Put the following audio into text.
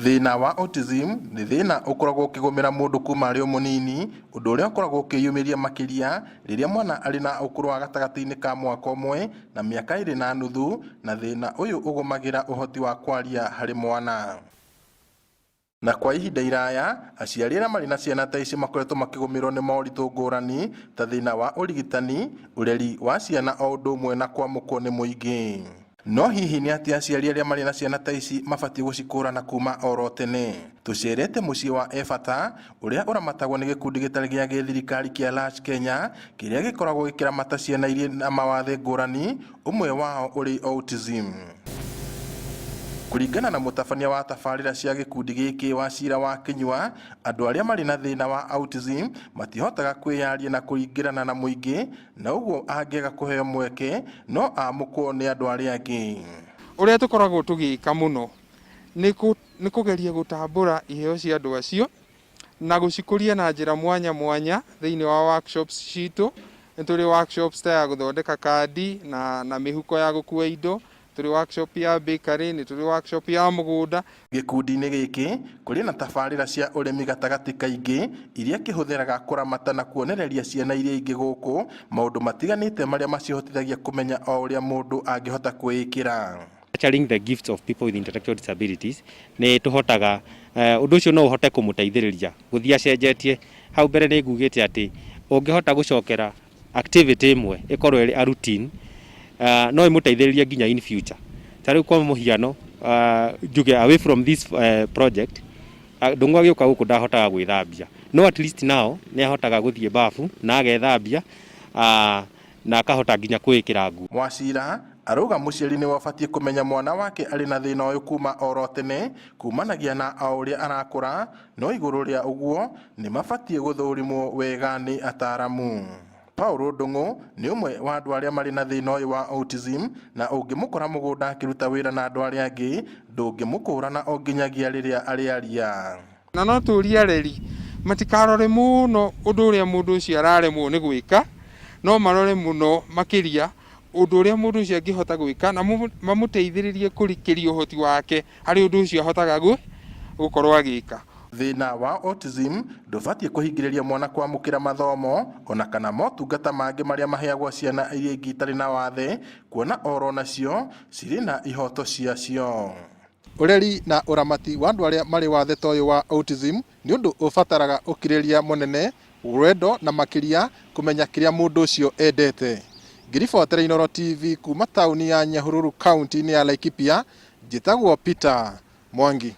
Thina wa autism nĩ thĩna ũkoragwo ũkĩgũmĩra mũndũ kuma arĩ o mũnini, ũndũ ũrĩa ũkoragwo ũkĩyumĩria makĩria rĩrĩa mwana arĩ na ũkũrũ wa gatagatĩ-inĩ ka mwaka ũmwe na mĩaka 2.5, na thĩna ũyũ ũgũmagĩra ũhoti wa kwaria harĩ mwana. Na kwa ihinda iraya, aciari arĩa marĩ na ciana ta ici makoretwo makĩgũmĩrwo nĩ moritũ ngũrani ta thĩna wa ũrigitani, ũreri wa ciana o ũndũ ũmwe na kwamũkwo nĩ mũingĩ. No hihi nĩ atĩa aciari arĩa marĩ na ciana ta ici mabatiĩ gũcikũrana kuma oro tene? Tũcerete mũciĩ wa Efata ũrĩa ũramatagwo nĩ gĩkundi gĩtarĩ gĩa gĩthirikari kĩa Latch Kenya, kĩrĩa gĩkoragwo gĩkĩramata ciana irĩ na mawathe ngũrani, ũmwe wao ũrĩ autism. Kũringana na mũtabania wa tabarĩra cia gĩkundi gĩkĩ Wachira wa Kinyua, andũ arĩa marĩ na thĩna wa autism matihotaga kwĩyaria na kũingĩrana na mũingĩ, na ũguo angĩaga kũheo mweke no amũkwo nĩ andũ arĩa angĩ. Ũrĩa tũkoragwo tũgĩka mũno nĩ kũgeria gũtambũra iheo cia andũ acio na gũcikũria na njĩra mwanya mwanya thĩinĩ wa workshops citũ. Nĩ tũrĩ workshops ta ya gũthondeka kandi na mĩhuko ya gũkua indo, tũrĩ workshop ya bakery, nĩ tũrĩ workshop ya mũgũnda. Gĩkundi-inĩ gĩkĩ kũrĩ na tabarĩra cia ũrĩmi gatagatĩ kaingĩ iria kĩhũthĩraga kũramata na kuonereria ciana iria ingĩ gũkũ maũndũ matiganĩte marĩa macihotithagia kũmenya o ũrĩa mũndũ angĩhota kwĩĩkĩra. Nurturing the gifts of people with intellectual disabilities nĩ tũhotaga ũndũ ũcio no ũhote kũmũteithĩrĩria gũthiĩ acenjetie. Hau mbere nĩ ngugĩte atĩ ũngĩhota gũcokera activity ĩmwe ĩkorwo ĩrĩ a routine, no ĩmũteithĩrĩrie nginya in future. Ta rĩu kwa mũhiano njuge away from this project, ndung'u agĩũka gũkũ ndahotaga gwĩthambia, no at least now nĩ ahotaga gũthiĩ bafu na agethambia na akahota nginya kwĩkĩra nguo. Wachira arauga mũciari nĩ wabatiĩ kũmenya mwana wake arĩ na thĩna ũyũ kuma oro tene, kumanagia na o ũrĩa arakũra, no igũrũ rĩa ũguo nĩ mabatiĩ gũthũrimwo wega nĩ ataaramu. Paul Ndung'u nĩ ũmwe wa andũ arĩa marĩ na thĩna ũyũ wa autism, na ũngĩmũkora mũgũnda akĩruta wĩra na andũ arĩa angĩ ndũngĩmũkũrana o nginyagia rĩrĩa arĩ aria. Na no tũũrie areri matikarore mũno ũndũ ũrĩa mũndũ ũcio araremwo nĩ gwĩka, no marore mũno makĩria ũndũ ũrĩa mũndũ ũcio angĩhota gwĩka na mamũteithĩrĩrie kũrikĩria ũhoti wake harĩ ũndũ ũcio ahotaga gũkorwo agĩka. Thĩna wa autism ndũbatiĩ kũhingĩrĩria mwana kwamũkĩra mathomo ona kana motungata mangĩ marĩa maheagwo ciana iria ingĩ itarĩ na wathe, kuona oro nacio cirĩ na ihoto ciacio. Ũreri na ũramati wa andũ arĩa marĩ wathe ta ũyũ wa autism nĩ ũndũ ũbataraga ũkirĩrĩria mũnene, wendo na makĩria kũmenya kĩrĩa mũndũ ũcio endete. Ngiribotera Inooro TV kuma taũni ya Nyahururu kaunti-inĩ ya Laikipia, njĩtagwo Peter Mwangi.